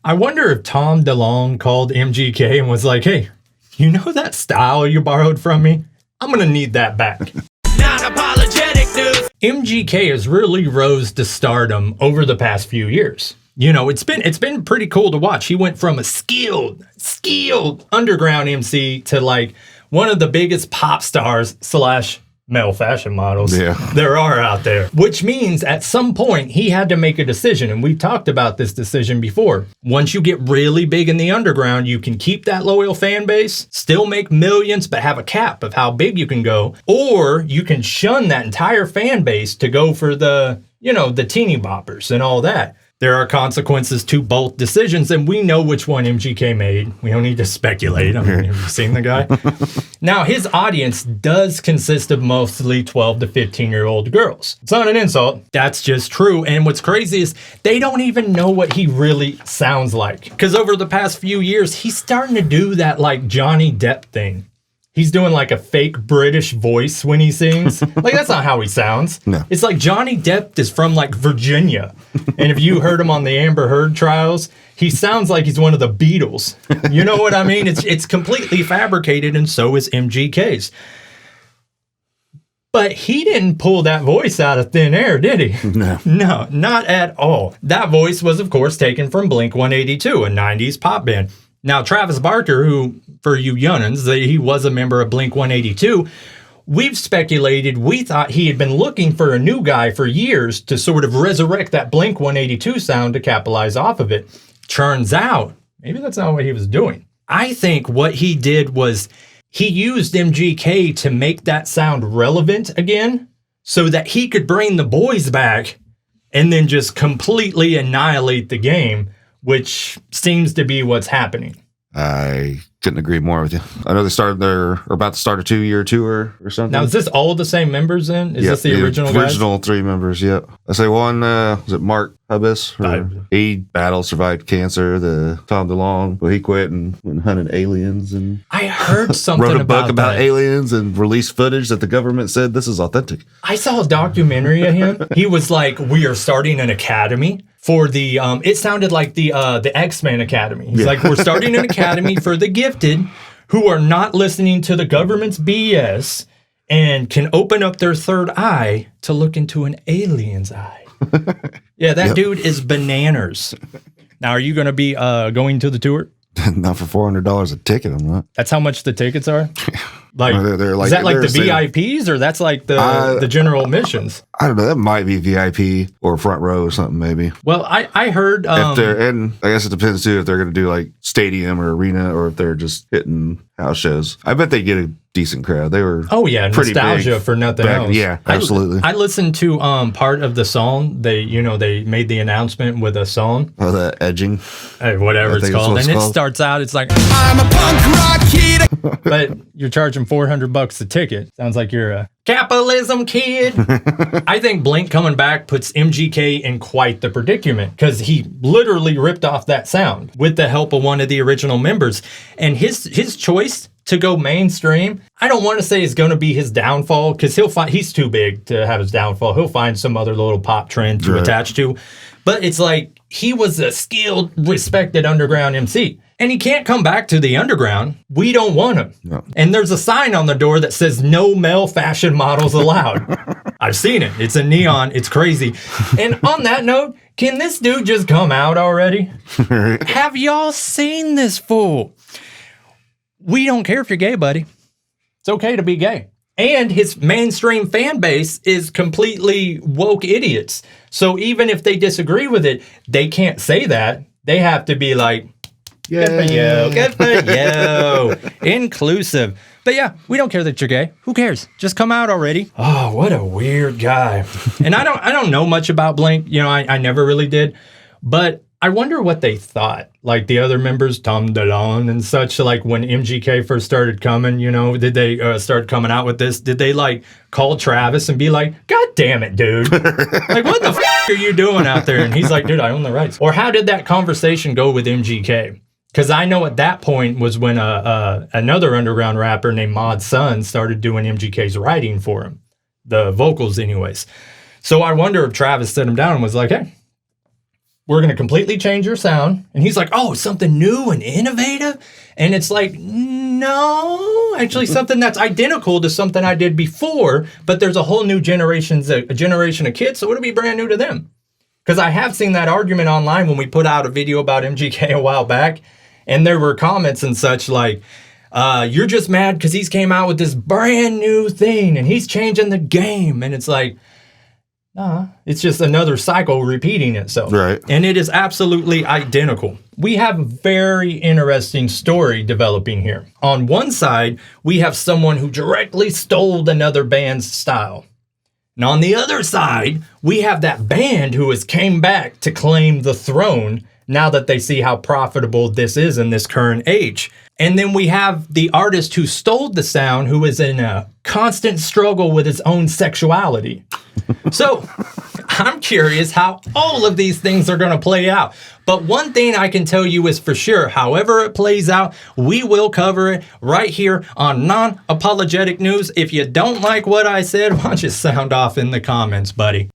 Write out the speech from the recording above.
I wonder if Tom DeLonge called MGK and was like, hey, you know that style you borrowed from me? I'm going to need that back. Non-apologetic news. MGK has really rose to stardom over the past few years. You know, it's been pretty cool to watch. He went from a skilled underground MC to like one of the biggest pop stars / male fashion models there are out there. Which means at some point he had to make a decision. And we've talked about this decision before. Once you get really big in the underground, you can keep that loyal fan base, still make millions, but have a cap of how big you can go. Or you can shun that entire fan base to go for the teeny boppers and all that. There are consequences to both decisions, and we know which one MGK made. We don't need to speculate. I mean, have you seen the guy? Now, his audience does consist of mostly 12 to 15-year-old girls. It's not an insult. That's just true. And what's crazy is they don't even know what he really sounds like. Because over the past few years, he's starting to do that like Johnny Depp thing. He's doing like a fake British voice when he sings. Like, that's not how he sounds. No. It's like Johnny Depp is from like Virginia. And if you heard him on the Amber Heard trials, he sounds like he's one of the Beatles. You know what I mean? It's completely fabricated, and so is MGK's. But he didn't pull that voice out of thin air, did he? No. No, not at all. That voice was, of course, taken from Blink-182, a 90s pop band. Now, Travis Barker, who, for you young'uns, he was a member of Blink-182, we've speculated, we thought he had been looking for a new guy for years to sort of resurrect that Blink-182 sound to capitalize off of it. Turns out, maybe that's not what he was doing. I think what he did was he used MGK to make that sound relevant again so that he could bring the boys back and then just completely annihilate the game, which seems to be what's happening. I couldn't agree more with you. I know they're about to start a 2-year tour or something. Now, is this all the same members then? Is this the original guys? Original 3 members, yep. I say one, was it Mark Hubbis? He survived cancer. The Tom DeLonge, well, he quit and went and hunted aliens. And I heard something wrote a book about that. aliens and released footage that the government said this is authentic. I saw a documentary of him. He was like, we are starting an academy for the, it sounded like the X-Men Academy. He's like, we're starting an academy for the gifted who are not listening to the government's BS and can open up their third eye to look into an alien's eye. Yeah, that dude is bananas. Now, are you going to be going to the tour? Not for $400 a ticket, I'm not. That's how much the tickets are? Like, they're like, is that like the VIPs or that's like the general admissions? I don't know. That might be VIP or front row or something, maybe. Well, I heard... and I guess it depends, too, if they're going to do like stadium or arena or if they're just hitting house shows. I bet they get a decent crowd. They were pretty nostalgia big for nothing else. Yeah, absolutely. I listened to part of the song. They made the announcement with a song. Oh, the edging. Whatever it's called. And it starts out, it's like, I'm a punk rock kid. But you're charging $400 a ticket. Sounds like you're a capitalism kid. I think Blink coming back puts MGK in quite the predicament because he literally ripped off that sound with the help of one of the original members. And his choice to go mainstream, I don't want to say it's going to be his downfall because he's too big to have his downfall. He'll find some other little pop trend to attach to. But it's like he was a skilled, respected underground MC. And he can't come back to the underground. We don't want him. No. And there's a sign on the door that says no male fashion models allowed. I've seen it. It's a neon. It's crazy. And on that note, can this dude just come out already? Have y'all seen this fool? We don't care if you're gay, buddy. It's okay to be gay. And his mainstream fan base is completely woke idiots. So even if they disagree with it, they can't say that. They have to be like, good for you, good for you. Inclusive. But yeah, we don't care that you're gay. Who cares? Just come out already. Oh, what a weird guy. And I don't know much about Blink. You know, I never really did. But I wonder what they thought. Like the other members, Tom DeLonge and such, like when MGK first started coming, you know, did they start coming out with this? Did they like call Travis and be like, God damn it, dude. Like, what the f*** are you doing out there? And he's like, dude, I own the rights. Or how did that conversation go with MGK? Because I know at that point was when another underground rapper named Mod Sun started doing MGK's writing for him. The vocals anyways. So I wonder if Travis set him down and was like, hey, we're going to completely change your sound. And he's like, oh, something new and innovative? And it's like, no, actually something that's identical to something I did before, but there's a whole new generation of kids, so it'll be brand new to them. Because I have seen that argument online when we put out a video about MGK a while back, and there were comments and such like, you're just mad because he's came out with this brand new thing and he's changing the game. And it's like, nah, it's just another cycle repeating itself. Right. And it is absolutely identical. We have a very interesting story developing here. On one side, we have someone who directly stole another band's style. And on the other side, we have that band who has came back to claim the throne now that they see how profitable this is in this current age. And then we have the artist who stole the sound, who is in a constant struggle with his own sexuality. So I'm curious how all of these things are going to play out. But one thing I can tell you is for sure, however it plays out, we will cover it right here on Non-Apologetic News. If you don't like what I said, why don't you sound off in the comments, buddy?